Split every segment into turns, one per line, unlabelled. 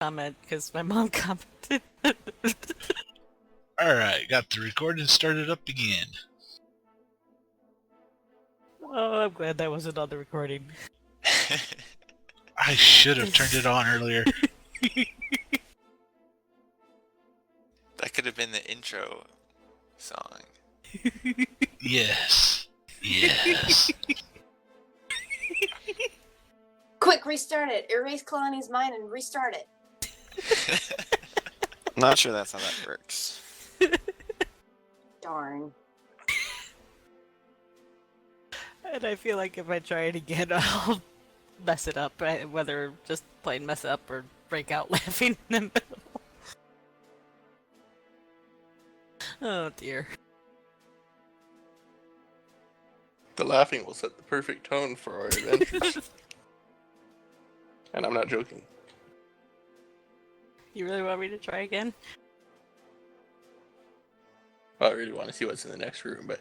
comment because my mom commented.
Alright, got the recording started up again.
Oh, I'm glad that wasn't on the recording.
I should have turned it on earlier.
That could have been the intro song.
Yes. Yes.
Quick, restart it. Erase Kalani's mind and restart it.
I'm not sure that's how that works.
Darn.
And I feel like if I try it again, I'll mess it up. Whether just plain mess up or break out laughing in the middle. Oh dear.
The laughing will set the perfect tone for our adventures. And I'm not joking.
You really want me to try again?
I really want to see what's in the next room, but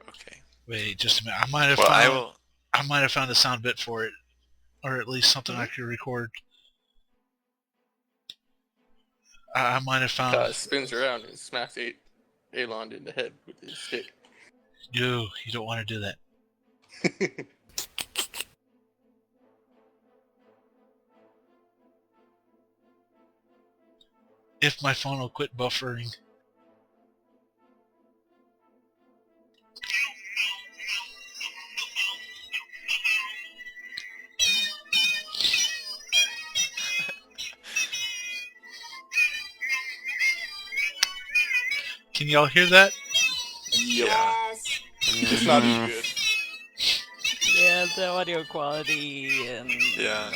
Okay.
Wait, just a minute. I might have
Well,
found a sound bit for it. Or at least something I could record. I might have found...
spins around and smacks Elon in the head with his stick.
No, you don't want to do that. If my phone will quit buffering. Can y'all hear that?
Yes.
It's not as good.
Yeah, the audio quality and
Yeah.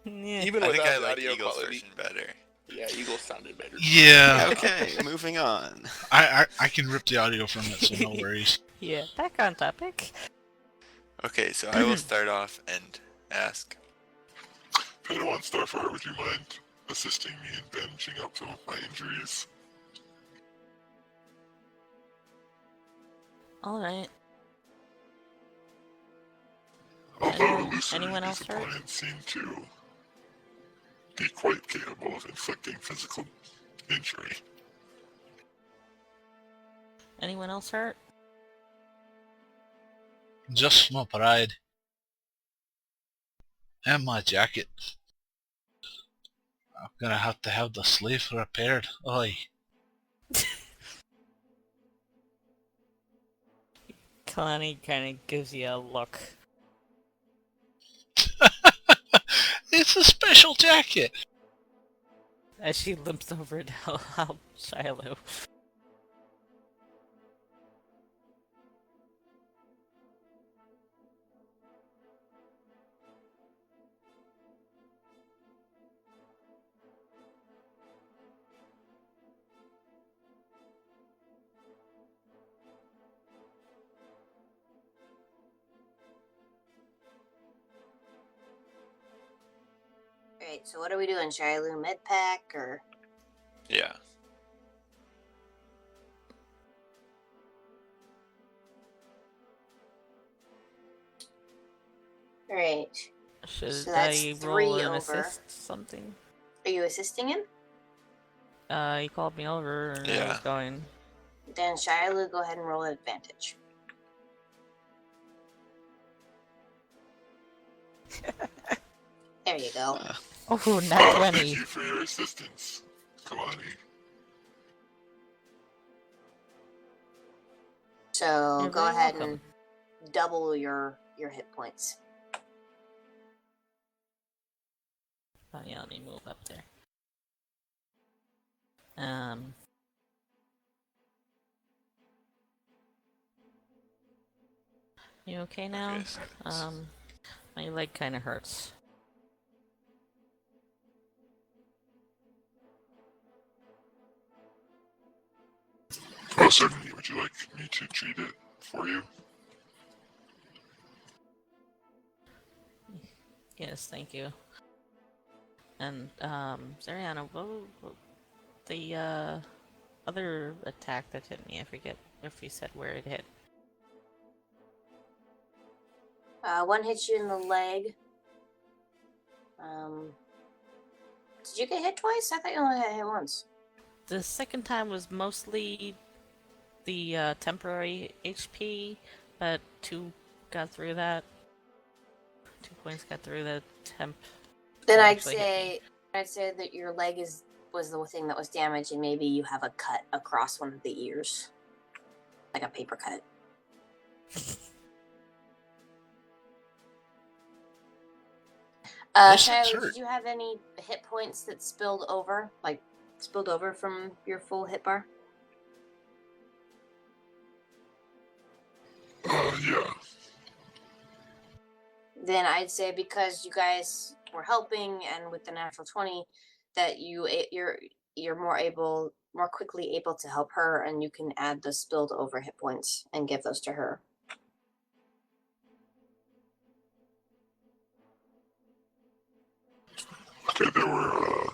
yeah.
Even
I think
without
I
the
like
audio
Eagle's
quality.
version better.
Yeah, Eagle sounded better.
Yeah.
Okay, moving on.
I can rip the audio from it, so no worries.
Yeah, back on topic.
Okay, so I will start off and ask.
Padawan Starfire, would you mind assisting me in bandaging up some of my injuries?
Alright.
Although illusory,
Anyone
these
else hurt?
opponents seem to be quite capable of inflicting physical injury.
Anyone else hurt?
Just my pride. And my jacket. I'm gonna have to have the sleeve repaired. Oi.
Kalani kind of gives you a look.
It's a special jacket.
As she limps over to help Shiloh.
Alright, so what are we doing? Shiloh med pack or?
Yeah.
Alright.
Should
So that's
I
3
roll an
over.
assist something?
Are you assisting him?
He called me over and I
Yeah.
was going.
Then Shiloh, go ahead and roll an advantage. There you go.
Oh, not 20.
Thank you for your assistance, Kalani.
So
You're
go
very
ahead
welcome.
and double your hit points.
Oh yeah, let me move up there. You okay now?
Okay, so it's-
My leg kind of hurts.
Oh, certainly. Would you like me to treat it for you?
Yes, thank you. And, Zariana, what the, other attack that hit me, I forget if you said where it hit.
One hits you in the leg. Did you get hit twice? I thought you only got hit once.
The second time was mostly the temporary HP, but 2 got through that. 2 points got through the temp.
Then
That
I'd
actually hit
say that your leg was the thing that was damaged, and maybe you have a cut across one of the ears, like a paper cut.
What's
Shiloh,
hurt?
did you have any hit points that spilled over from your full hit bar?
Yeah.
Then I'd say because you guys were helping and with the natural 20 that you're more quickly able to help her, and you can add the spilled over hit points and give those to her.
Okay, there were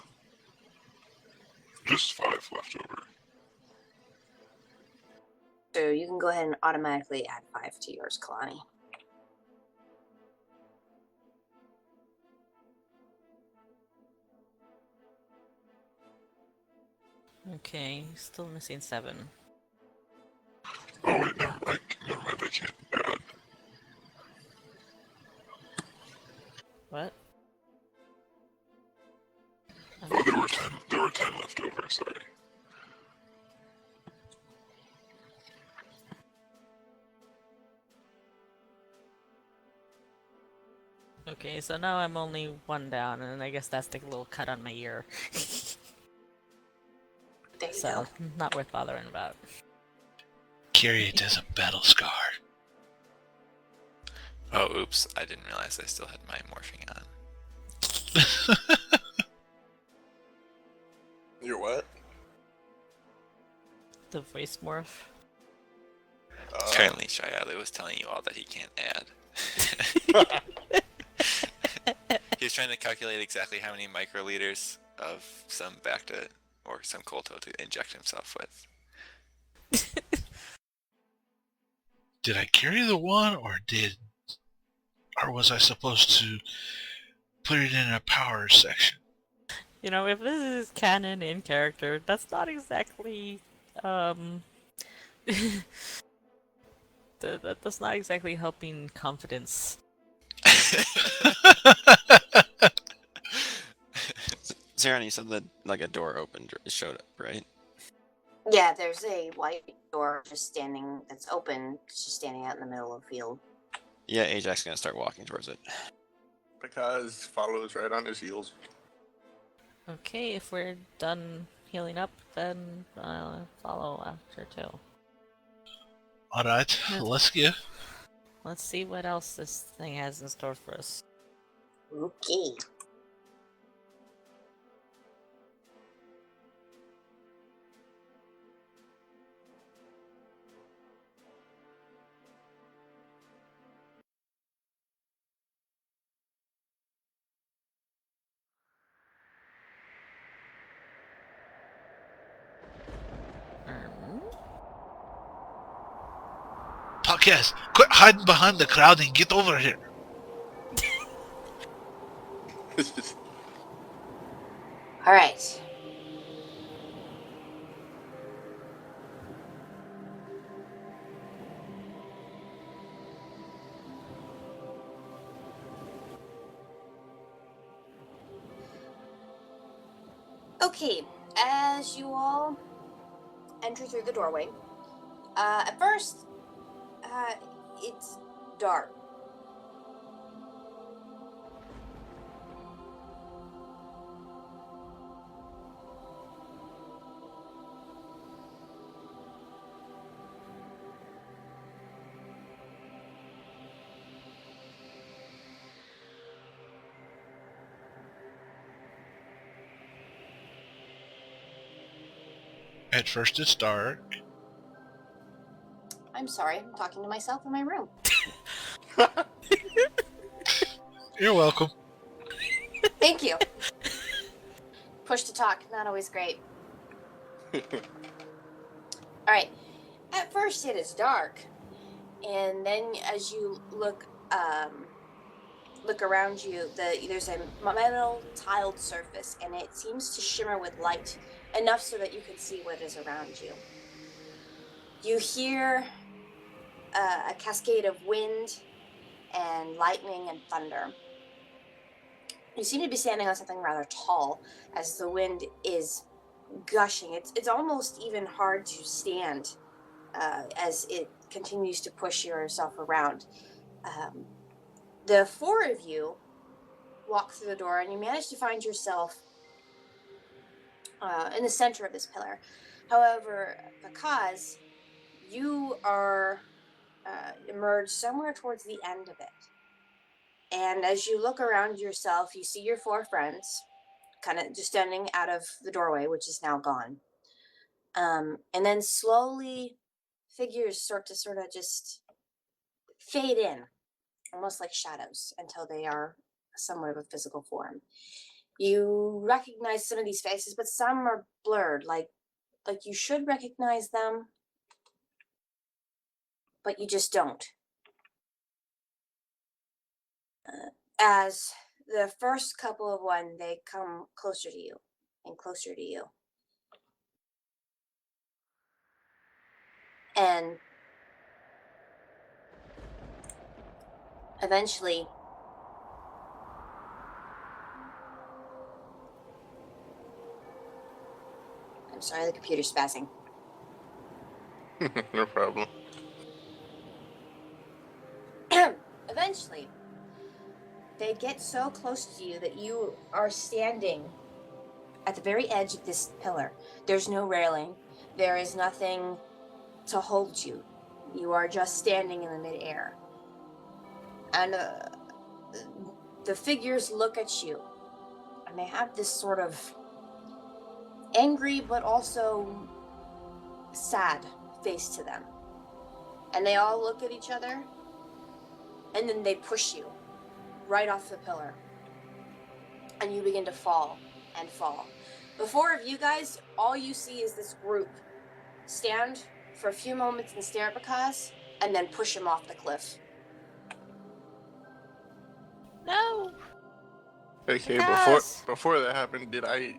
just 5 left over.
So you can go ahead and automatically add 5 to yours, Kalani.
Okay, still missing 7.
Oh wait, never mind. I can't add.
What?
Oh, there were 10. There were 10 left over. Sorry.
Okay, so now I'm only 1 down, and I guess that's the little cut on my ear.
There you
So,
go.
not worth bothering about.
Carry it as a battle scar.
Oh, oops. I didn't realize I still had my morphing on.
You're what?
The voice morph.
Apparently, Shialu was telling you all that he can't add. He was trying to calculate exactly how many microliters of some Bacta or some Colto to inject himself with.
Did I carry the 1, or was I supposed to put it in a power section?
You know, if this is canon in character, that's not exactly, that's not exactly helping confidence.
Zaran, you said that like a door opened, showed up, right?
Yeah, there's a white door that's open, just standing out in the middle of the field.
Yeah, Ajax gonna start walking towards it.
Because follows right on his heels.
Okay, if we're done healing up, then I'll follow after too.
Alright, let's go.
Let's see what else this thing has in store for us.
Okay.
Podcast, quit hiding behind the crowd and get over here.
All right. Okay, as you all enter through the doorway, at first, it's dark.
At first it's dark.
I'm sorry, I'm talking to myself in my room.
You're welcome.
Thank you. Push to talk, not always great. All right. At first, it is dark, and then as you look look around you, there's a metal tiled surface, and it seems to shimmer with light enough so that you can see what is around you. You hear a cascade of wind and lightning and thunder. You seem to be standing on something rather tall as the wind is gushing. It's almost even hard to stand as it continues to push yourself around. The four of you walk through the door, and you manage to find yourself in the center of this pillar. However, because you are emerged somewhere towards the end of it. And as you look around yourself, you see your four friends kind of just standing out of the doorway, which is now gone. And then slowly figures sort of just fade in, almost like shadows, until they are somewhat of a physical form. You recognize some of these faces, but some are blurred, like you should recognize them, but you just don't. As the first couple of one, they come closer to you and closer to you. And eventually, I'm sorry, the computer's spazzing.
No problem.
Eventually, they get so close to you that you are standing at the very edge of this pillar. There's no railing. There is nothing to hold you. You are just standing in the midair. And the figures look at you, and they have this sort of angry but also sad face to them. And they all look at each other, and then they push you right off the pillar. And you begin to fall and fall. The four of you guys, all you see is this group stand for a few moments and stare at Bakaz, and then push him off the cliff.
No!
Okay,
Because-
before that happened, did I?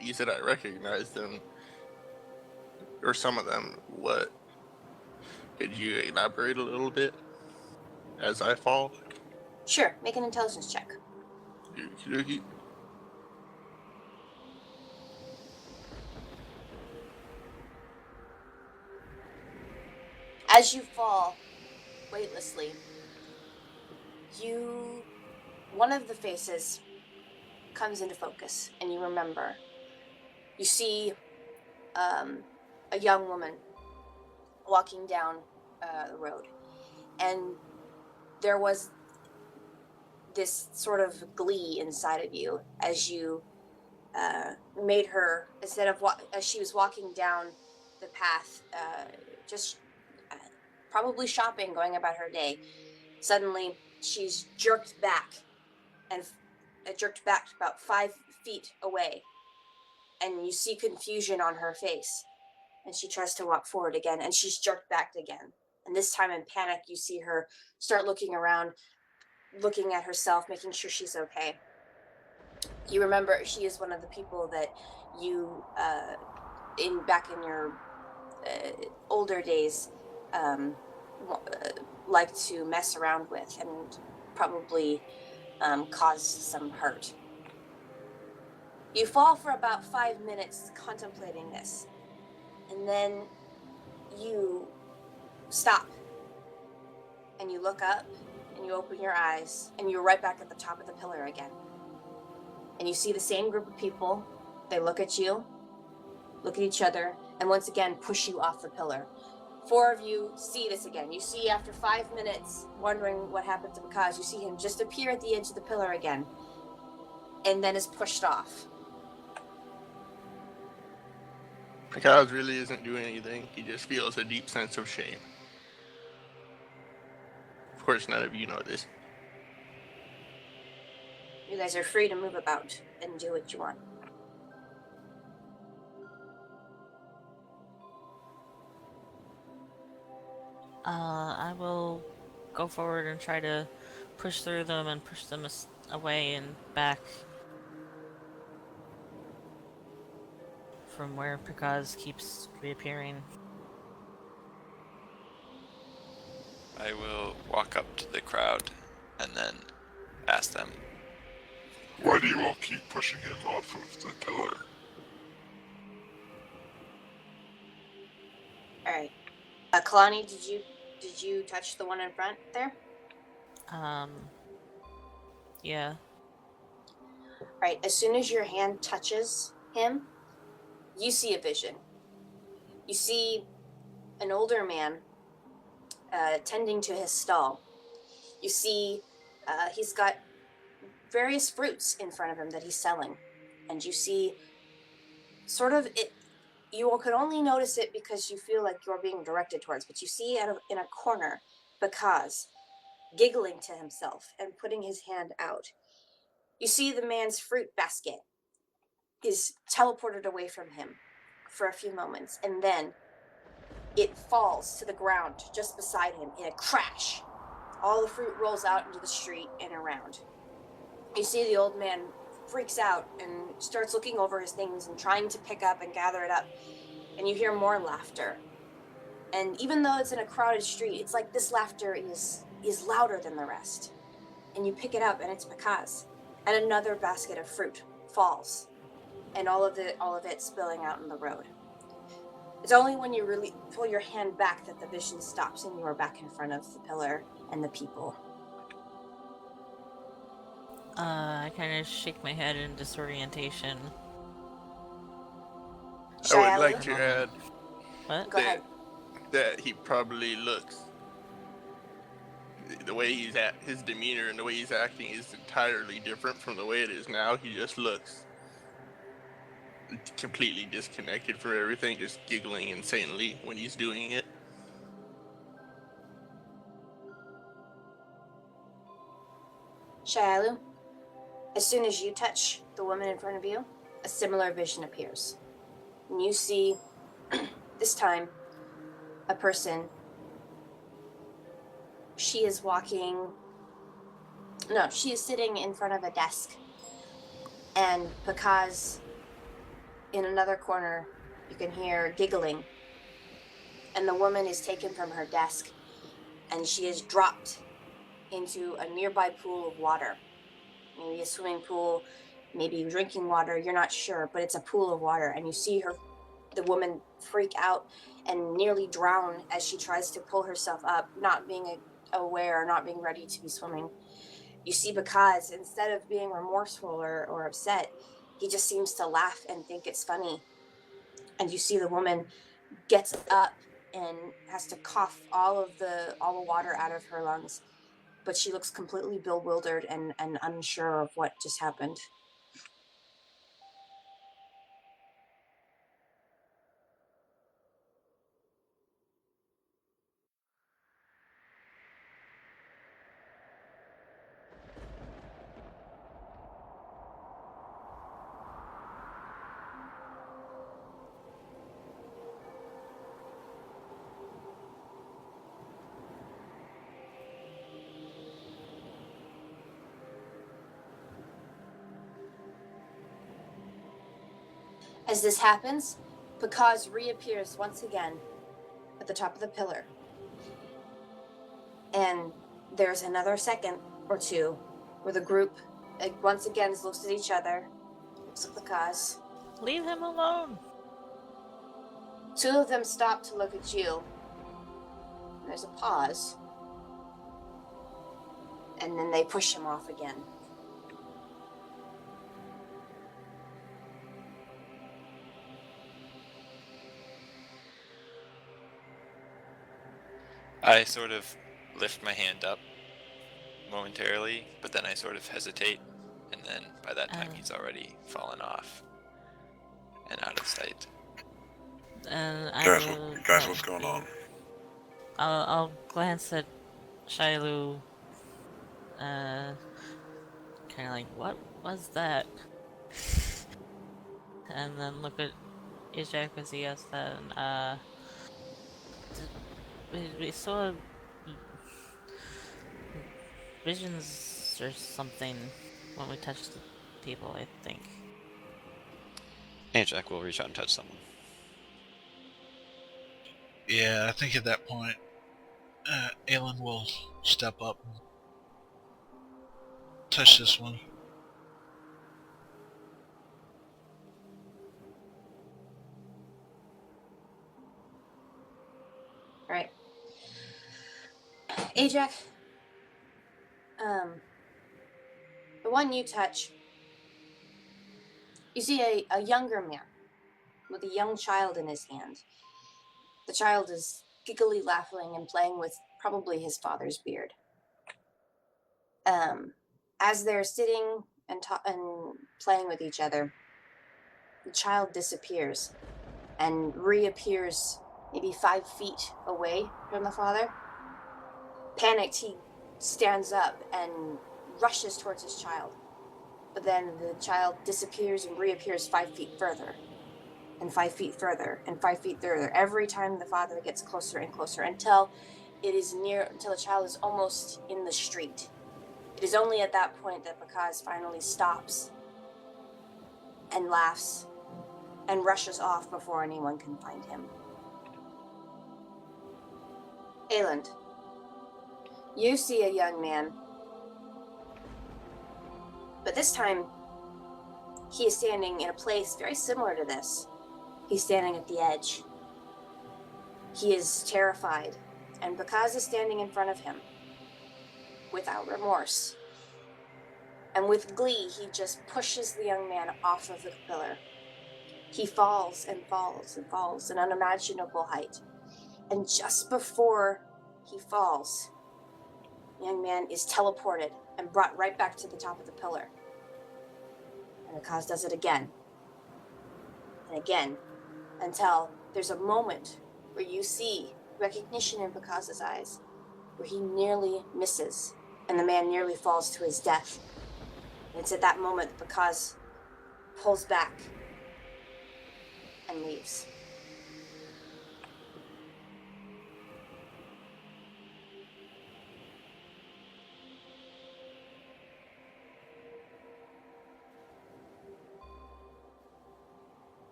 You said I recognized them, or some of them. What? Could you elaborate a little bit as I fall?
Sure, make an intelligence check.
Okey-dokey.
As you fall weightlessly, one of the faces comes into focus, and you remember. You see a young woman walking down the road, and there was this sort of glee inside of you as you made her, instead of as she was walking down the path, just probably shopping, going about her day, suddenly she's jerked back, and jerked back about 5 feet away, and you see confusion on her face, and she tries to walk forward again, and she's jerked back again, and this time in panic you see her start looking around, looking at herself, making sure she's okay. You remember she is one of the people that you back in your older days like to mess around with and probably cause some hurt. You fall for about 5 minutes contemplating this, and then you stop and you look up and you open your eyes, and you're right back at the top of the pillar again. And you see the same group of people. They look at you, look at each other, and once again push you off the pillar. 4 of you see this again. You see, after 5 minutes, wondering what happened to Bakaz, you see him just appear at the edge of the pillar again, and then is pushed off.
Kaz really isn't doing anything. He just feels a deep sense of shame. Of course, none of you know this.
You guys are free to move about and do what you want.
I will go forward and try to push through them and push them away and back from where Picaz keeps reappearing.
I will walk up to the crowd and then ask them,
Why do you all keep pushing him off of the pillar?
All right. Kalani, did you touch the one in front there?
Yeah.
Right. As soon as your hand touches him, you see a vision. You see an older man tending to his stall. You see he's got various fruits in front of him that he's selling, and you see sort of it. You could only notice it because you feel like you're being directed towards, but you see in a corner Picaz giggling to himself and putting his hand out. You see the man's fruit basket is teleported away from him for a few moments, and then it falls to the ground just beside him in a crash. All the fruit rolls out into the street and around. You see the old man freaks out and starts looking over his things and trying to pick up and gather it up. And you hear more laughter. And even though it's in a crowded street, it's like this laughter is louder than the rest. And you pick it up and it's Picaz. And another basket of fruit falls. And all of it spilling out in the road. It's only when you really pull your hand back that the vision stops and you are back in front of the pillar and the people.
I kind of shake my head in disorientation.
I would like to add
What?
Go ahead.
that he probably looks. The way he's at, his demeanor and the way he's acting is entirely different from the way it is now. He just looks completely disconnected from everything, just giggling insanely when he's doing it.
Shialu, as soon as you touch the woman in front of you, a similar vision appears. And you see, this time, a person. She is sitting in front of a desk. And Picaz, in another corner, you can hear giggling. And the woman is taken from her desk, and she is dropped into a nearby pool of water. Maybe a swimming pool, maybe drinking water, you're not sure, but it's a pool of water. And you see the woman freak out and nearly drown as she tries to pull herself up, not being aware, not being ready to be swimming. You see Picaz, instead of being remorseful or upset, he just seems to laugh and think it's funny. And you see the woman gets up and has to cough all the water out of her lungs. But she looks completely bewildered and unsure of what just happened. As this happens, Picaz reappears once again at the top of the pillar. And there's another second or two where the group once again looks at each other, looks at Picaz.
Leave him alone!
Two of them stop to look at you. And there's a pause. And then they push him off again.
I sort of lift my hand up momentarily, but then I sort of hesitate, and then by that time he's already fallen off and out of sight.
And
Guys, what's going on?
I'll glance at Shilu, kind of like, what was that? And then look at Ijak as he asked that, and, we saw visions or something when we touched the people, I think.
Ajax will reach out and touch someone.
Yeah, I think at that point, Aelin will step up and touch this one.
Right. Ajax, the one you touch, you see a younger man with a young child in his hand. The child is giggly laughing and playing with probably his father's beard. As they're sitting and playing with each other, the child disappears and reappears maybe 5 feet away from the father. Panicked, he stands up and rushes towards his child. But then the child disappears and reappears 5 feet further, and 5 feet further, and 5 feet further. Every time the father gets closer and closer until the child is almost in the street. It is only at that point that Bakaz finally stops and laughs and rushes off before anyone can find him. Aelin, you see a young man, but this time he is standing in a place very similar to this. He's standing at the edge. He is terrified, and Bakaz is standing in front of him without remorse. And with glee, he just pushes the young man off of the pillar. He falls and falls and falls an unimaginable height. And just before he falls, the young man is teleported and brought right back to the top of the pillar. And Bakaz does it again and again until there's a moment where you see recognition in Bakaz's eyes, where he nearly misses and the man nearly falls to his death. And it's at that moment that Bakaz pulls back and leaves.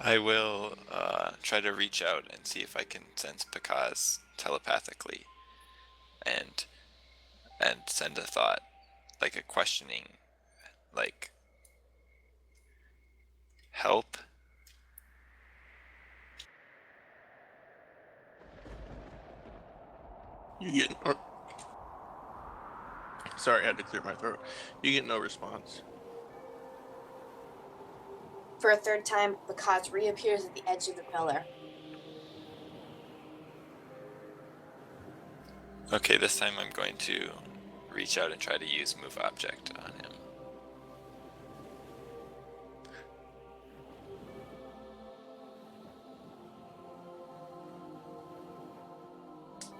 I will try to reach out and see if I can sense Bakaz telepathically, and send a thought, like a questioning, like help.
You get. Sorry, I had to clear my throat. You get no response.
For a third time, Bakaz reappears at the edge of the pillar.
Okay, this time I'm going to reach out and try to use move object on him.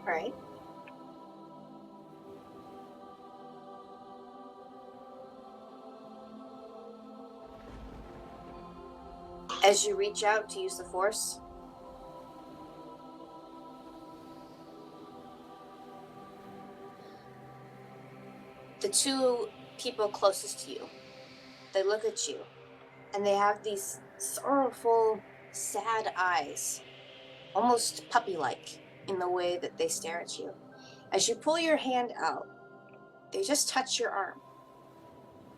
Right? As you reach out to use the force, the two people closest to you, they look at you, and they have these sorrowful, sad eyes, almost puppy-like in the way that they stare at you. As you pull your hand out, they just touch your arm,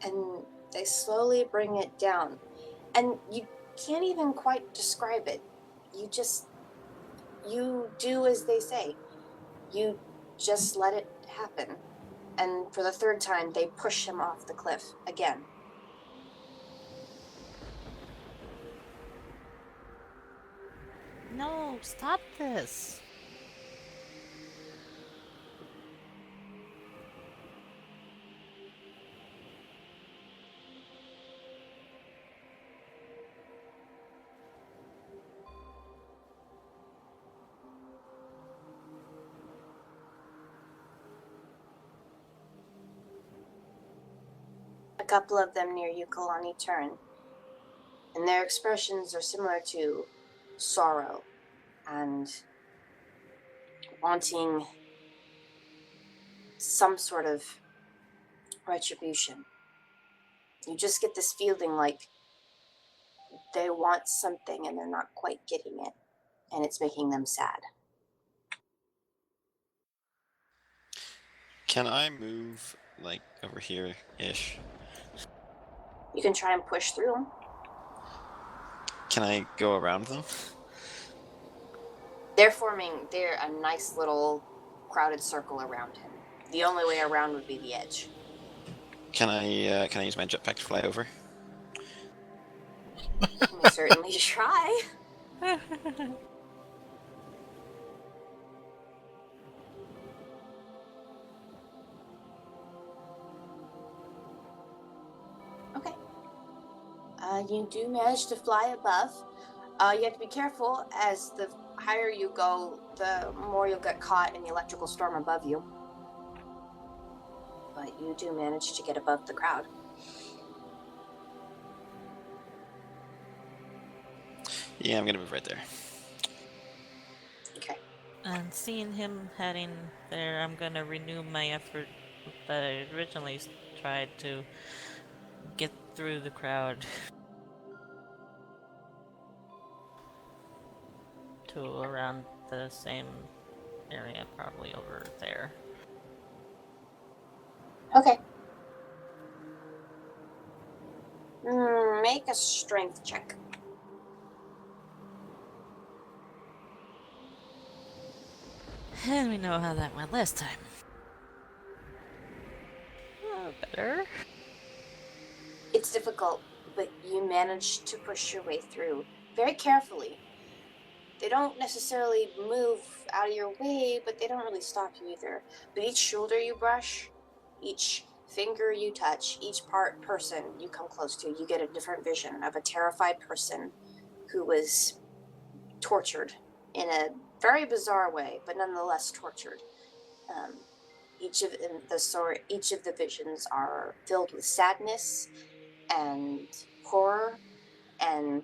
and they slowly bring it down. And you can't even quite describe it. You do as they say. You just let it happen. And for the third time, they push him off the cliff again.
No, stop this.
couple of them near you, Kalani, turn. And their expressions are similar to sorrow and wanting some sort of retribution. You just get this feeling like they want something and they're not quite getting it, and it's making them sad.
Can I move like over here ish?
You can try and push through them.
Can I go around them?
They're a nice little crowded circle around him. The only way around would be the edge.
Can I use my jetpack to fly over?
You may certainly try. Okay. You do manage to fly above. You have to be careful, as the higher you go, the more you'll get caught in the electrical storm above you. But you do manage to get above the crowd.
Yeah, I'm gonna move right there.
Okay.
And seeing him heading there, I'm gonna renew my effort that I originally tried to get through the crowd to around the same area, probably over there.
Okay. Make a strength check.
And we know how that went last time. Oh, better.
It's difficult, but you manage to push your way through very carefully. They don't necessarily move out of your way, but they don't really stop you either. But each shoulder you brush, each finger you touch, each person you come close to, you get a different vision of a terrified person who was tortured in a very bizarre way, but nonetheless tortured. Each of the visions are filled with sadness and horror, and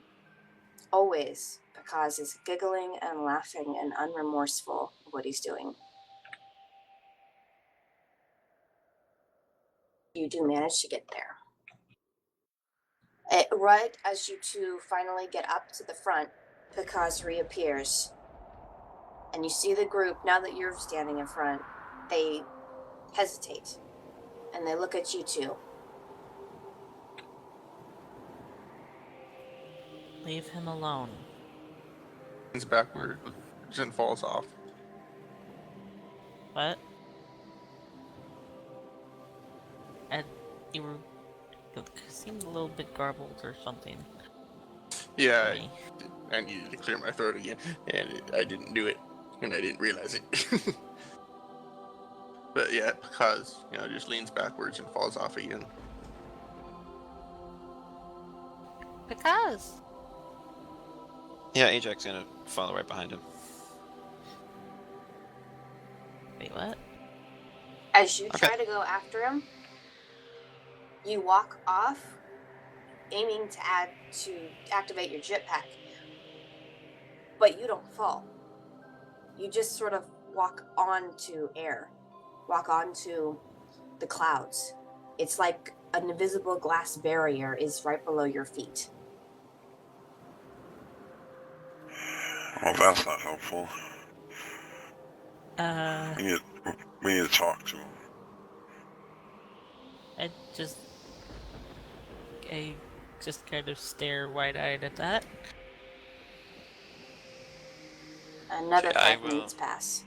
always Pakaz is giggling and laughing and unremorseful of what he's doing. You do manage to get there. Right as you two finally get up to the front, Pakaz reappears. And you see the group, now that you're standing in front, they hesitate. And they look at you two.
Leave him alone.
It's backward and falls off.
What? And you were... It seemed a little bit garbled or something.
Yeah,
to me.
I needed to clear my throat again, and I didn't do it, and I didn't realize it. But yeah, because, just leans backwards and falls off again.
Because...
Yeah, Ajax gonna follow right behind him.
Wait, what?
As you
Okay.
try to go after him, you walk off, aiming to activate your jetpack. But you don't fall. You just sort of walk onto air, walk onto the clouds. It's like an invisible glass barrier is right below your feet.
Well, that's not helpful. We need to talk to him.
I just kind of stare wide-eyed at that.
Another
Okay, I
5
will-
minutes pass,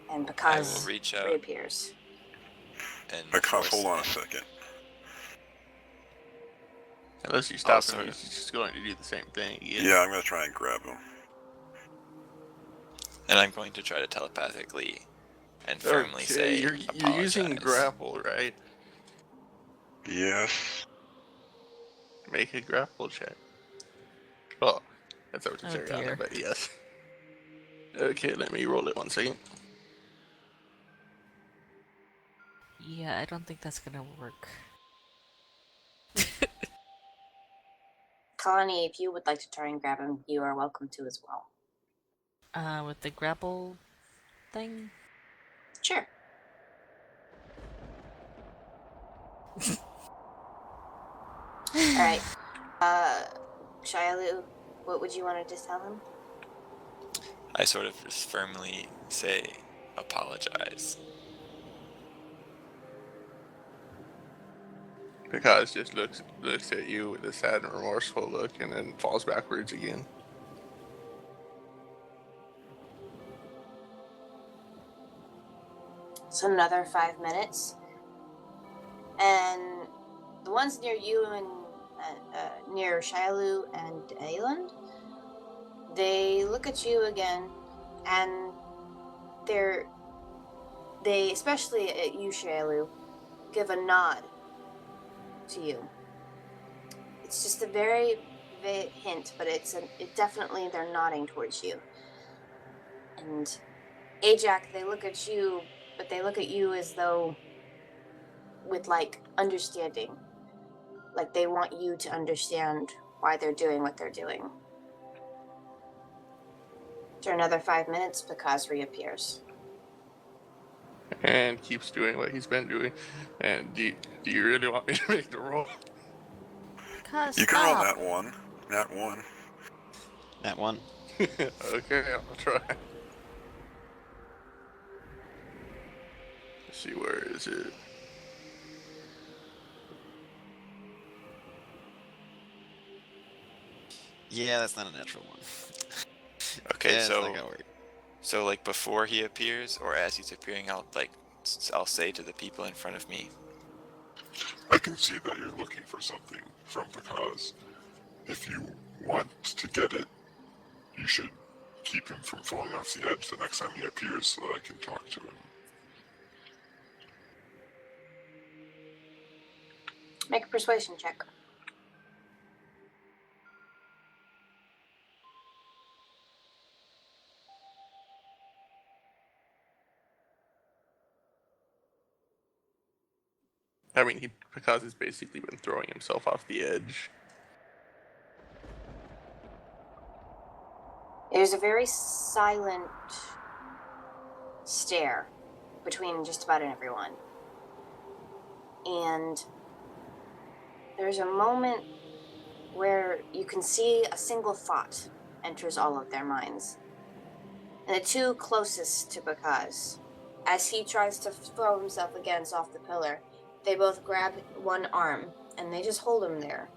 and
I will
Pakaz
reach out
reappears.
and
Because,
force
hold on a
him.
second.
Unless you stop
sort
him,
of.
he's just going to do the same thing again.
Yeah, I'm gonna try and grab him.
And I'm going to try to telepathically and firmly
Okay,
say,
you're using
"Apologize."
grapple, right?
Yes.
Make a grapple check. Well, that's what
Oh,
you're saying,
dear.
but yes. Okay, let me roll it 1 second.
Yeah, I don't think that's gonna work.
Kalani, if you would like to try and grab him, you are welcome to as well.
With the grapple thing?
Sure. All right. Shialu, what would you want to just tell him?
I sort of just firmly say, apologize.
Because just looks at you with a sad and remorseful look, and then falls backwards again.
So another 5 minutes, and the ones near you and near Shialu and Ayland, they look at you again, and they especially at you, Shialu, give a nod to you. It's just a very vague hint, but it definitely they're nodding towards you. And Ajax, they look at you, but they look at you as though with like understanding. Like they want you to understand why they're doing what they're doing. After another 5 minutes, Picaz reappears.
And keeps doing what he's been doing. And do you really want me to make the roll?
Cause
You can roll
stop.
that one. That one.
That one.
Okay, I'll try. Let's see, where is it?
Yeah, that's not a natural one.
Okay,
Yeah, it's not
so
gonna work.
so like before he appears or as he's appearing, I'll say to the people in front of me,
I can see that you're looking for something from Picaz. If you want to get it, you should keep him from falling off the edge the next time he appears so that I can talk to him.
Make a persuasion check.
I mean, because he's basically been throwing himself off the edge.
There's a very silent stare between just about everyone. And there's a moment where you can see a single thought enters all of their minds. And the two closest to Picaz, as he tries to throw himself against off the pillar, they both grab one arm and they just hold him there.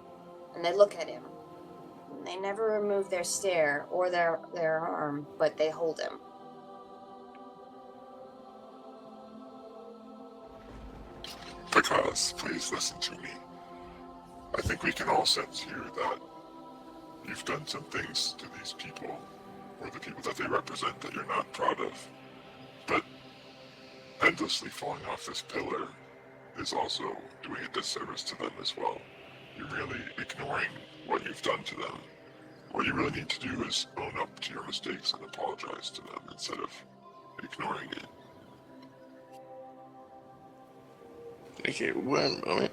And they look at him. And they never remove their stare or their arm, but they hold him.
Picaz, please listen to me. I think we can all sense here that you've done some things to these people, or the people that they represent, that you're not proud of. But endlessly falling off this pillar is also doing a disservice to them as well. You're really ignoring what you've done to them. What you really need to do is own up to your mistakes and apologize to them instead of ignoring it.
Okay, one moment.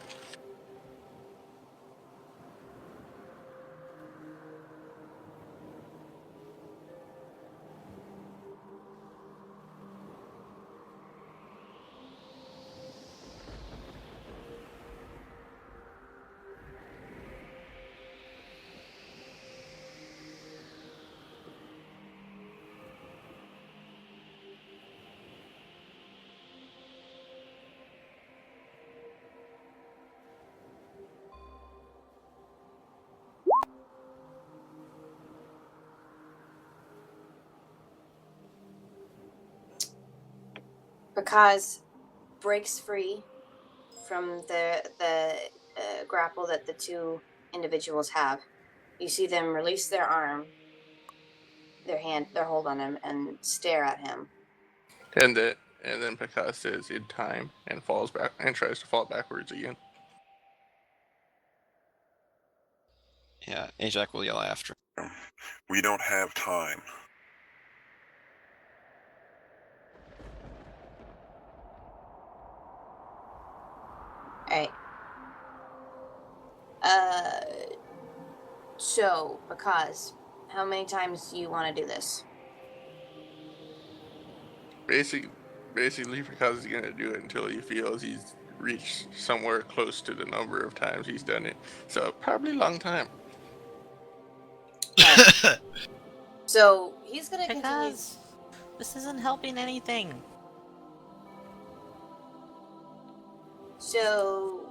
Picaz breaks free from the grapple that the two individuals have. You see them release their arm, their hold on him, and stare at him.
And then Picaz says in time and falls back and tries to fall backwards again.
Yeah, Ajax will yell after.
We don't have time.
All right. So, because how many times do you want to do this?
Basically, because he's gonna do it until he feels he's reached somewhere close to the number of times he's done it. So probably a long time.
So he's gonna continue.
Because this isn't helping anything.
So,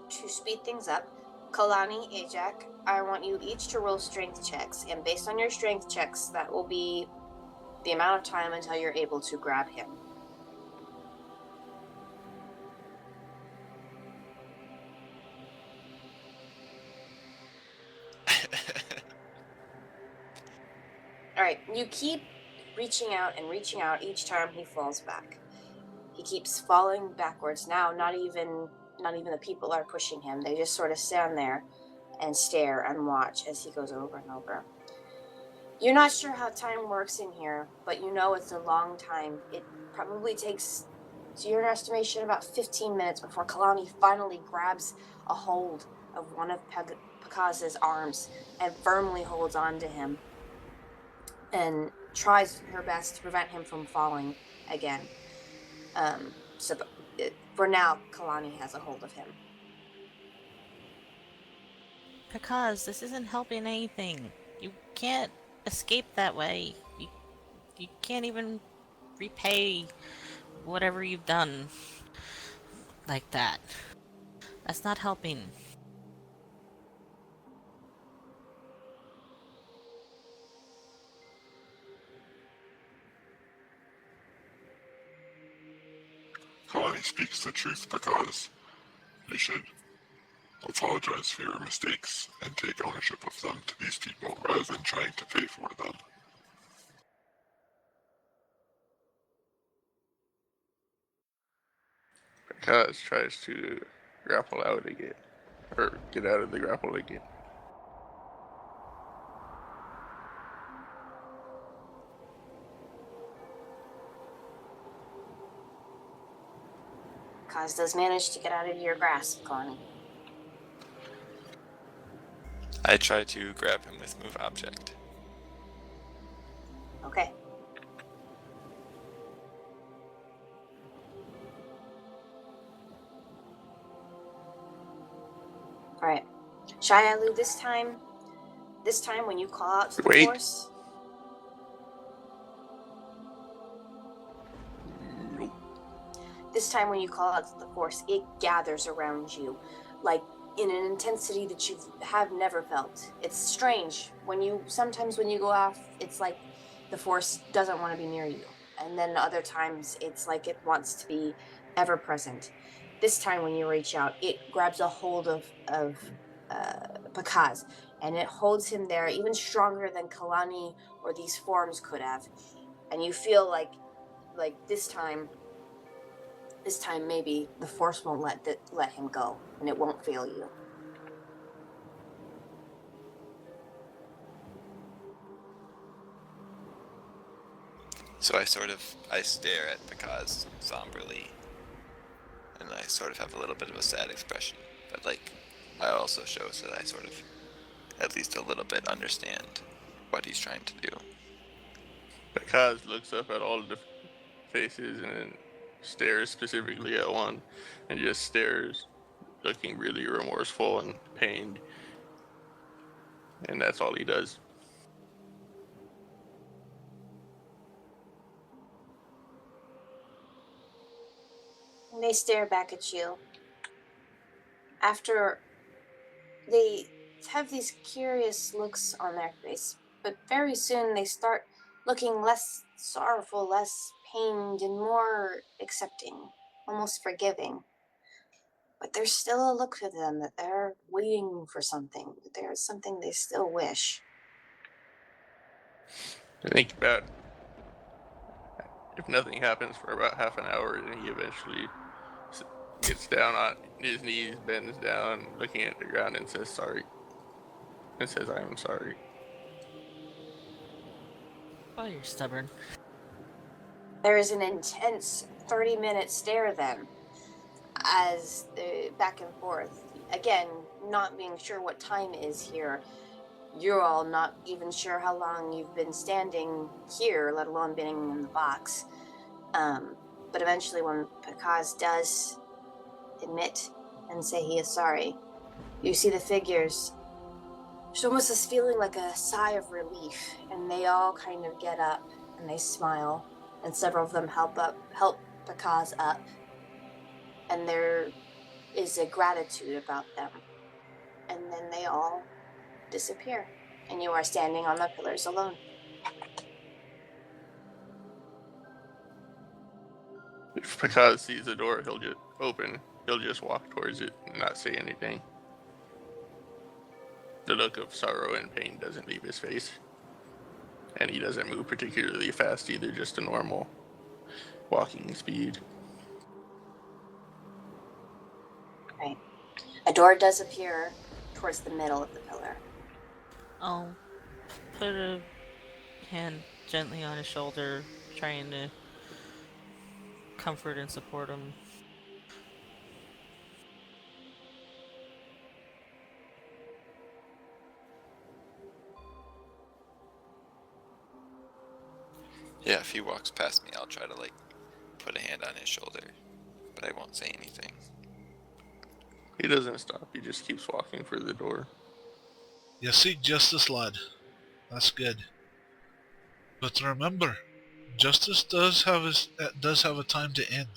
to speed things up, Kalani, Ajak, I want you each to roll strength checks, and based on your strength checks, that will be the amount of time until you're able to grab him. Alright, you keep reaching out and reaching out each time he falls back. He keeps falling backwards. Now not even the people are pushing him. They just sort of stand there and stare and watch as he goes over and over. You're not sure how time works in here, but you know it's a long time. It probably takes, to your estimation, about 15 minutes before Kalani finally grabs a hold of one of Pekaz's arms and firmly holds on to him and tries her best to prevent him from falling again. For now, Kalani has a hold of him.
Because this isn't helping anything. You can't escape that way. You can't even repay whatever you've done like that. That's not helping.
Kalani speaks the truth because you should apologize for your mistakes and take ownership of them to these people rather than trying to pay for them.
Because tries to grapple out again, or get out of the grapple again.
Kaz does manage to get out of your grasp, Kalani.
I try to grab him with move object.
Okay. Alright. Shyalu, this time when you call out to the
Wait.
force. This time when you call out to the force, it gathers around you, like in an intensity that you have never felt. It's strange. Sometimes when you go off, it's like the force doesn't want to be near you. And then other times it's like it wants to be ever present. This time when you reach out, it grabs a hold of Pekaz, and it holds him there even stronger than Kalani or these forms could have. And you feel like this time maybe the force won't let him go, and it won't fail you.
So I stare at Pekaz somberly, and I sort of have a little bit of a sad expression, but I also shows that I sort of, at least a little bit, understand what he's trying to do.
Because looks up at all the faces and then stares specifically at one, and just stares, looking really remorseful and pained. And that's all he does.
And they stare back at you. After they have these curious looks on their face, but very soon they start looking less sorrowful, less pained, and more accepting, almost forgiving. But there's still a look to them that they're waiting for something, that there's something they still wish.
I think about if nothing happens for about half an hour, then he eventually gets down on his knees, bends down, looking at the ground, and says sorry. And says, "I am sorry."
Oh, you're stubborn.
There is an intense 30-minute stare then, as back and forth. Again, not being sure what time is here, you're all not even sure how long you've been standing here, let alone being in the box. But eventually, when Picaz does admit and say he is sorry, you see the figures. There's almost this feeling like a sigh of relief, and they all kind of get up and they smile, and several of them help Picaz up, and there is a gratitude about them, and then they all disappear, and you are standing on the pillars alone.
If Picard sees the door, he'll just walk towards it and not say anything. The look of sorrow and pain doesn't leave his face. And he doesn't move particularly fast either, just a normal walking speed.
Right. A door does appear towards the middle of the pillar.
I'll put a hand gently on his shoulder, trying to comfort and support him.
Yeah, if he walks past me, I'll try to put a hand on his shoulder, but I won't say anything.
He doesn't stop, he just keeps walking for the door.
You seek justice, lad. That's good. But remember, justice does have a time to end.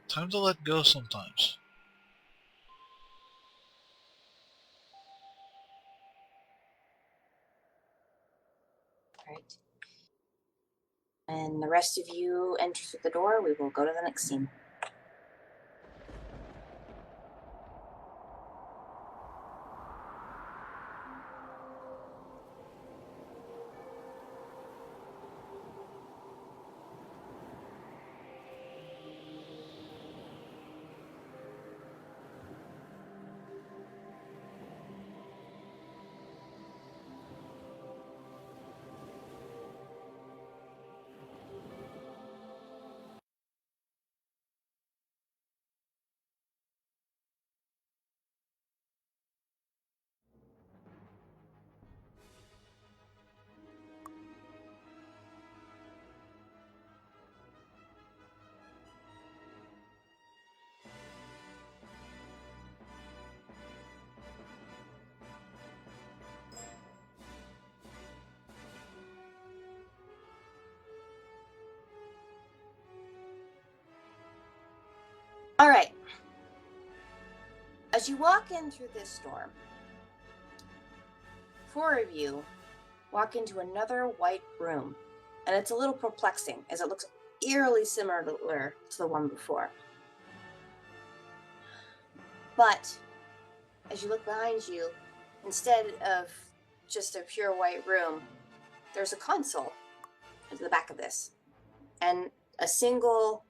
Time to let go sometimes.
Right. And the rest of you enter through the door. We will go to the next scene. All right. As you walk in through this door, 4 of you walk into another white room, and it's a little perplexing as it looks eerily similar to the one before. But as you look behind you, instead of just a pure white room, there's a console at the back of this, and a single,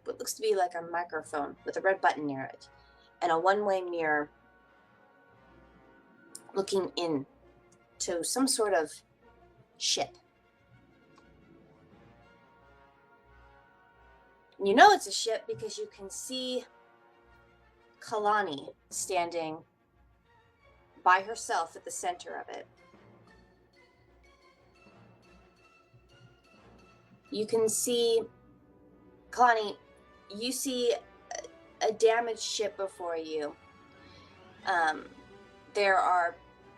what looks to be like a microphone with a red button near it, and a one-way mirror looking in to some sort of ship. You know it's a ship because you can see Kalani standing by herself at the center of it. You can see, Kalani, you see a damaged ship before you. There are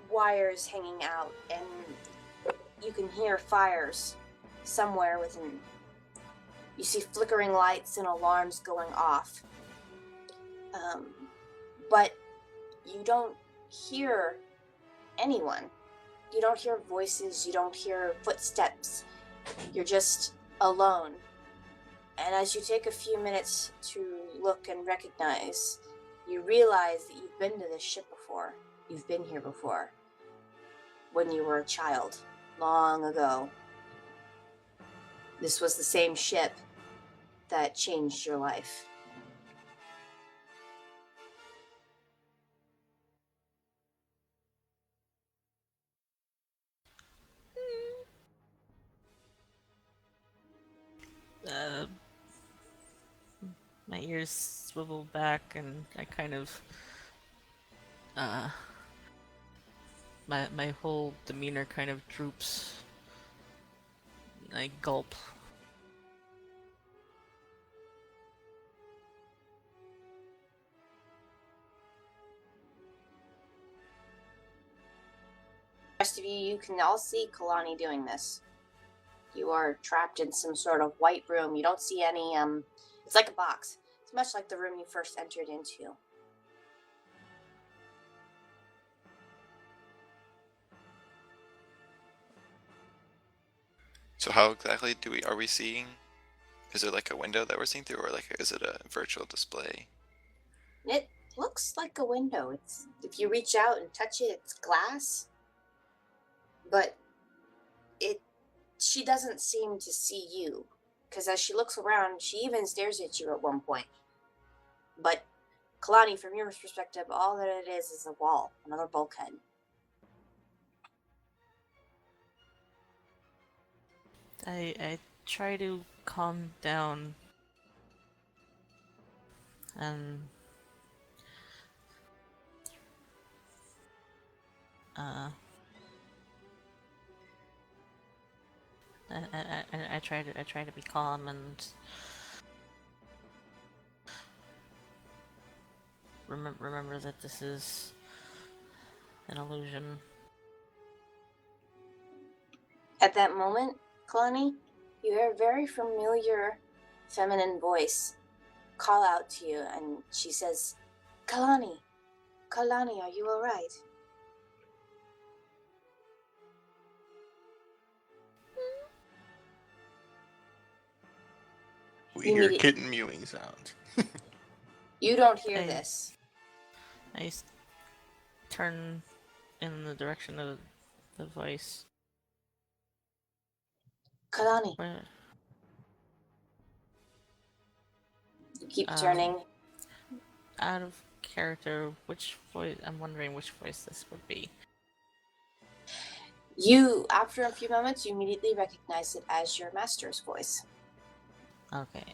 wires hanging out, and you can hear fires somewhere within. You see flickering lights and alarms going off. But you don't hear anyone. You don't hear voices, you don't hear footsteps. You're just alone. And as you take a few minutes to look and recognize, you realize that you've been to this ship before. You've been here before. When you were a child, long ago. This was the same ship that changed your life.
My ears swivel back, and I kind of Uh, my whole demeanor kind of droops. I gulp.
Rest of you can all see Kalani doing this. You are trapped in some sort of white room. You don't see any, it's like a box. It's much like the room you first entered into.
So how exactly are we seeing? Is it like a window that we're seeing through, or like is it a virtual display?
It looks like a window. It's, if you reach out and touch it, it's glass. But she doesn't seem to see you. Because as she looks around, she even stares at you at one point. But Kalani, from your perspective, all that it is a wall, another bulkhead.
I try to calm down and I try to be calm and remember that this is an illusion.
At that moment, Kalani, you hear a very familiar feminine voice call out to you, and she says, Kalani, Kalani, are you alright?
We hear kitten mewing sounds.
You don't hear
I-
this.
I turn in the direction of the voice.
Kalani,
Where,
you keep
Um,
turning.
out of character, which voice? I'm wondering which voice this would be.
You, after a few moments, you immediately recognize it as your master's voice.
Okay.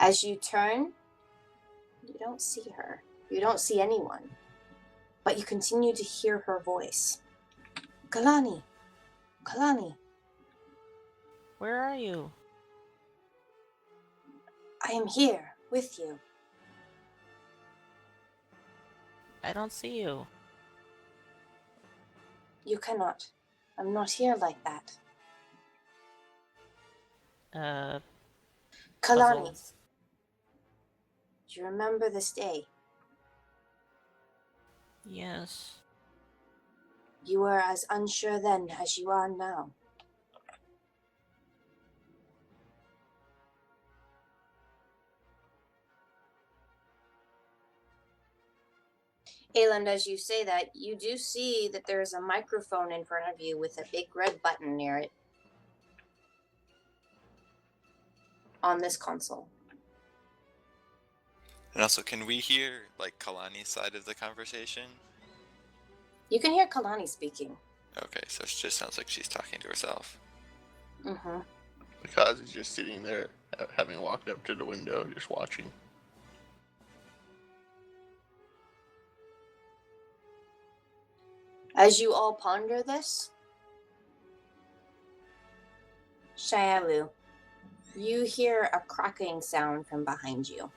As you turn, you don't see her. You don't see anyone. But you continue to hear her voice. Kalani, Kalani,
Where are you?
I am here with you.
I don't see you.
You cannot. I'm not here like that. Kalani,
Puzzled.
do you remember this day?
Yes.
You were as unsure then as you are now. Ayland, as you say that, you do see that there is a microphone in front of you with a big red button near it on this console.
And also, can we hear like Kalani's side of the conversation?
You can hear Kalani speaking.
Okay, so it just sounds like she's talking to herself.
Mm-hmm.
Because he's just sitting there, having walked up to the window, just watching.
As you all ponder this, Shayalu, you hear a cracking sound from behind you.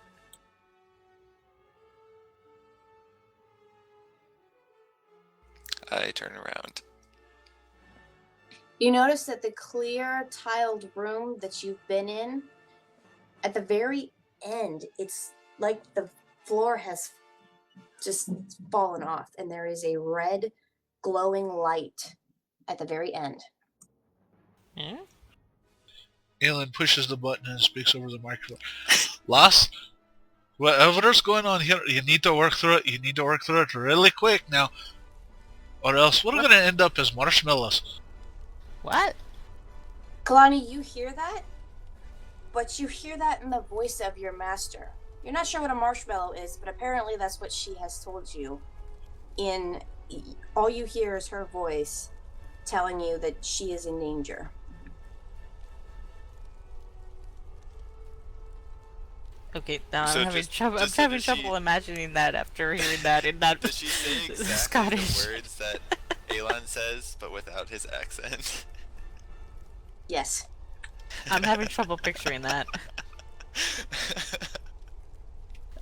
I turn around.
You notice that the clear tiled room that you've been in, at the very end, it's like the floor has just fallen off and there is a red glowing light at the very end.
Hmm?
Aelin pushes the button and speaks over the microphone. Lass, whatever's going on here, you need to work through it. You need to work through it really quick now. Or else we're going to end up as marshmallows.
What?
Kalani, you hear that? But you hear that in the voice of your master. You're not sure what a marshmallow is, but apparently that's what she has told you. All you hear is her voice telling you that she is in danger.
Okay, now
So
I'm having
just-
trouble.
just
I'm
so
having
does she-
trouble imagining that after hearing that in that
Does she say exactly
Scottish.
the words that Elon says, but without his accent?
Yes.
I'm having trouble picturing that.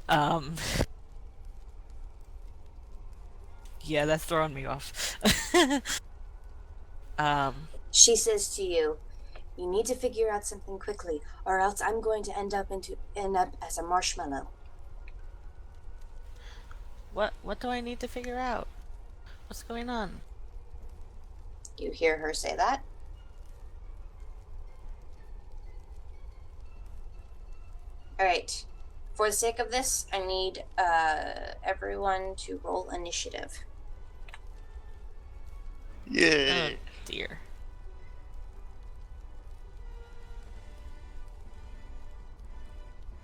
Um. Yeah, that's throwing me off.
She says to you, "You need to figure out something quickly, or else I'm going to end up as a marshmallow."
What do I need to figure out? What's going on?
You hear her say that. All right. For the sake of this, I need everyone to roll initiative.
Yeah.
Oh dear.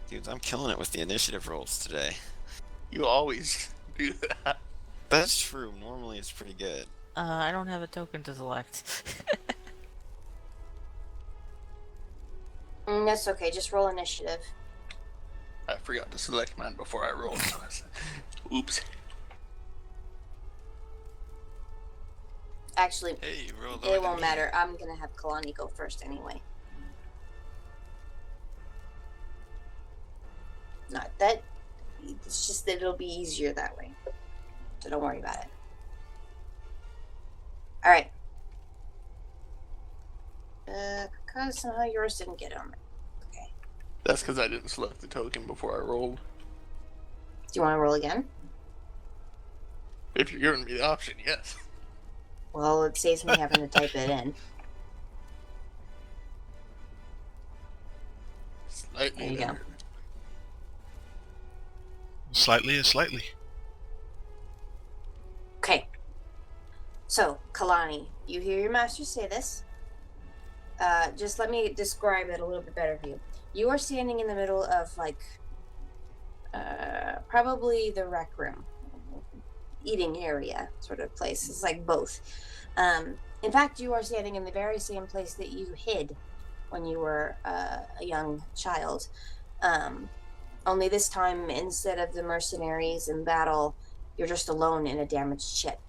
Dude, I'm killing it with the initiative rolls today.
You always do that.
That's true. Normally it's pretty good.
I don't have a token to select.
That's okay. Just roll initiative.
I forgot to select mine before I rolled. Oops.
Actually,
Hey, you rolled lower
it
than
won't
me.
matter. I'm gonna have Kalani go first anyway. Not that. It's just that it'll be easier that way. So don't worry about it. All right. Because somehow yours didn't get on. Okay.
That's because I didn't select the token before I rolled.
Do you want to roll again?
If you're giving me the option, yes.
Well, it saves me having to type it in.
Slightly
There you go.
better.
Slightly is slightly.
Okay. So, Kalani, you hear your master say this. Just let me describe it a little bit better for you. You are standing in the middle of, like, probably the rec room, eating area sort of place. It's like both. In fact, you are standing in the very same place that you hid when you were a young child. Only this time, instead of the mercenaries in battle, you're just alone in a damaged ship.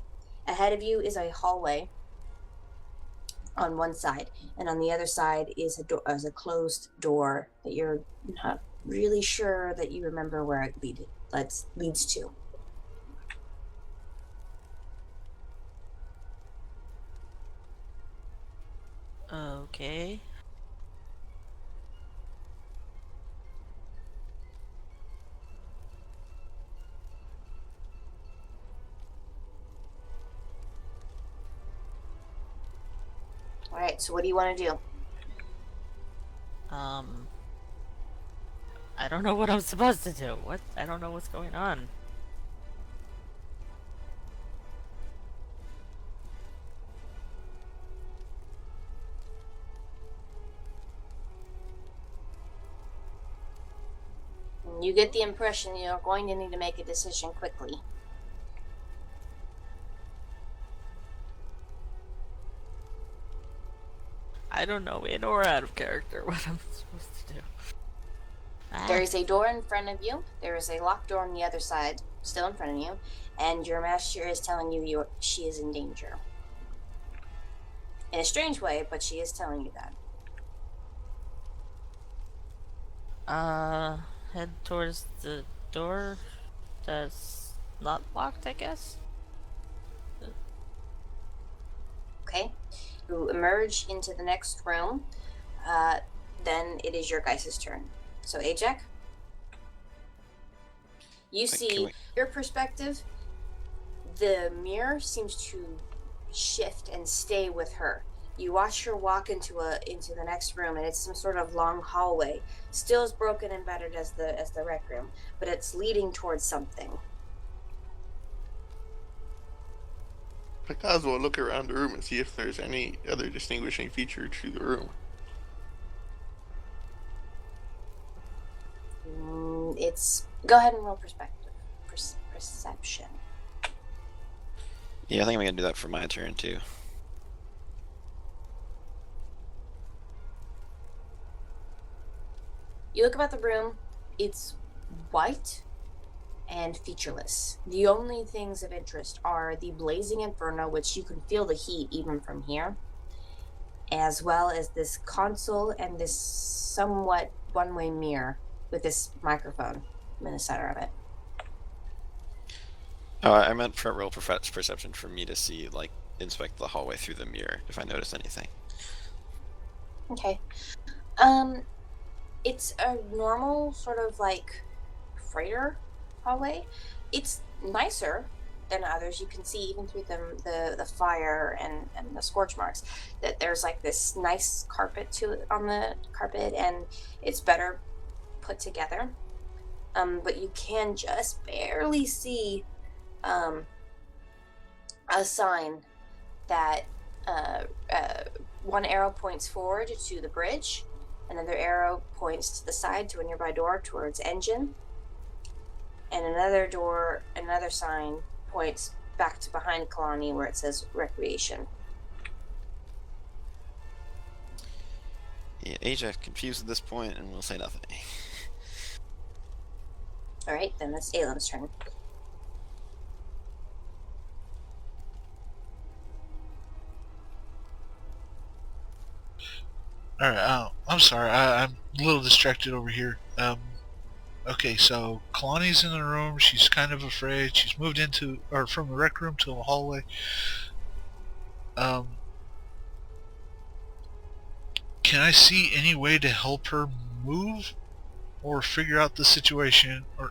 Ahead of you is a hallway on one side, and on the other side is a closed door that you're not really sure that you remember where it leads to.
Okay.
All right, so what do you want to do?
I don't know what I'm supposed to do. What? I don't know what's going on.
You get the impression you're going to need to make a decision quickly.
I don't know, in or out of character, what I'm supposed to do.
There is a door in front of you. There is a locked door on the other side, still in front of you, and your master is telling you she is in danger. In a strange way, but she is telling you that.
Head towards the door that's not locked, I guess?
Okay? You emerge into the next room. Then it is your guys' turn. So, Ajak, you
Can
see
we-
your perspective. The mirror seems to shift and stay with her. You watch her walk into the next room, and it's some sort of long hallway, still as broken and battered as the rec room, but it's leading towards something.
Picasso will look around the room and see if there's any other distinguishing feature to the room.
It's go ahead and roll perspective, perception.
Yeah, I think I'm gonna do that for my turn too.
You look about the room. It's white and featureless. The only things of interest are the blazing inferno, which you can feel the heat even from here, as well as this console and this somewhat one-way mirror with this microphone in the center of it.
Oh, I meant for roll perception for me to see, like, inspect the hallway through the mirror if I notice anything.
Okay. It's a normal sort of like freighter hallway. It's nicer than others. You can see even through the fire and the scorch marks that there's like this nice carpet on the carpet, and it's better put together. But you can just barely see a sign that one arrow points forward to the bridge, another arrow points to the side to a nearby door towards engine, and another sign points back to behind Kalani where it says recreation.
Yeah, Ajax confused at this point and will say nothing.
All right, then that's Aelin's turn.
Alright, I'm sorry, I'm a little distracted over here. Okay, so Kalani's in the room, she's kind of afraid, she's moved from the rec room to the hallway. Can I see any way to help her move? Or figure out the situation? Well,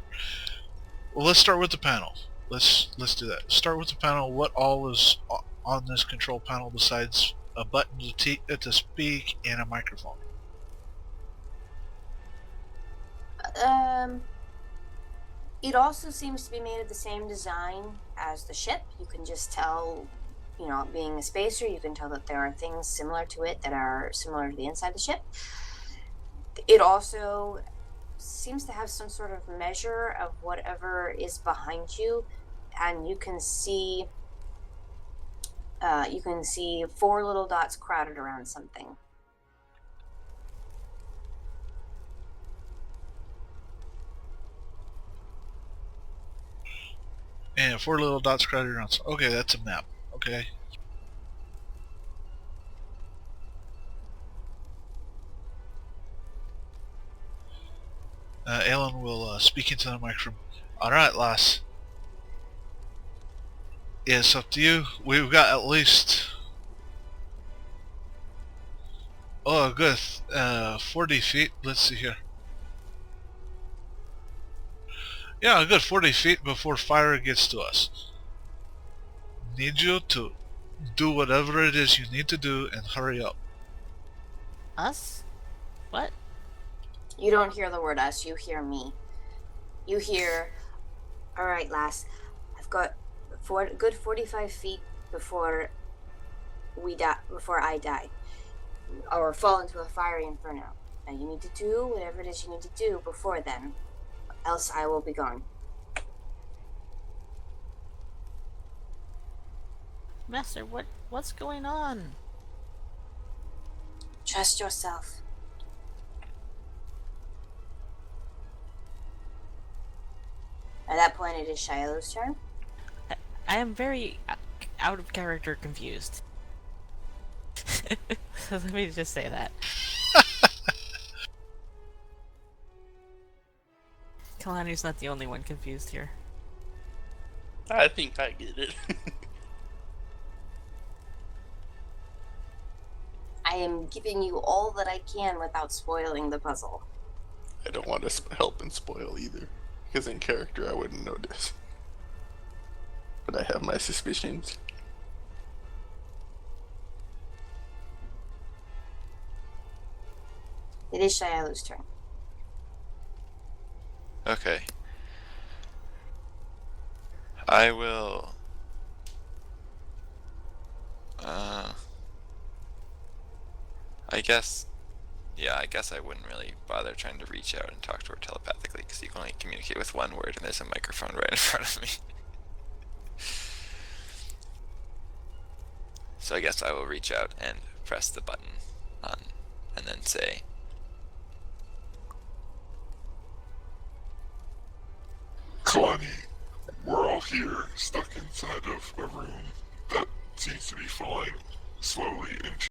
let's start with the panel. Let's do that. Start with the panel. What all is on this control panel besides a button to speak and a microphone?
It also seems to be made of the same design as the ship. You can just tell, being a spacer, you can tell that there are things similar to it that are similar to the inside of the ship. It also seems to have some sort of measure of whatever is behind you, and you can see 4 little dots crowded around something.
And 4 little dots crowded around. Okay, that's a map. Okay. Aelin will speak into the microphone. Alright, lass. Yeah, it's up to you. We've got at least... Oh, good. 40 feet. Let's see here. Yeah, a good 40 feet before fire gets to us. Need you to do whatever it is you need to do and hurry up.
Us? What?
You don't hear the word us, you hear me. You hear, all right, lass, I've got good 45 feet before I die. Or fall into a fiery inferno. Now you need to do whatever it is you need to do before then, else I will be gone.
Master, what's going on?
Trust yourself. At that point, it is Shiloh's turn.
I am very out of character confused. Let me just say that. Kalani's not the only one confused here.
I think I get it.
I am giving you all that I can without spoiling the puzzle.
I don't want to help and spoil either, because in character I wouldn't notice. But I have my suspicions.
It is Shiloh's turn.
Okay. I will... I guess I wouldn't really bother trying to reach out and talk to her telepathically, because you can only communicate with one word and there's a microphone right in front of me. So I guess I will reach out and press the button on, and then say,
Kalani, we're all here, stuck inside of a room that seems to be falling slowly into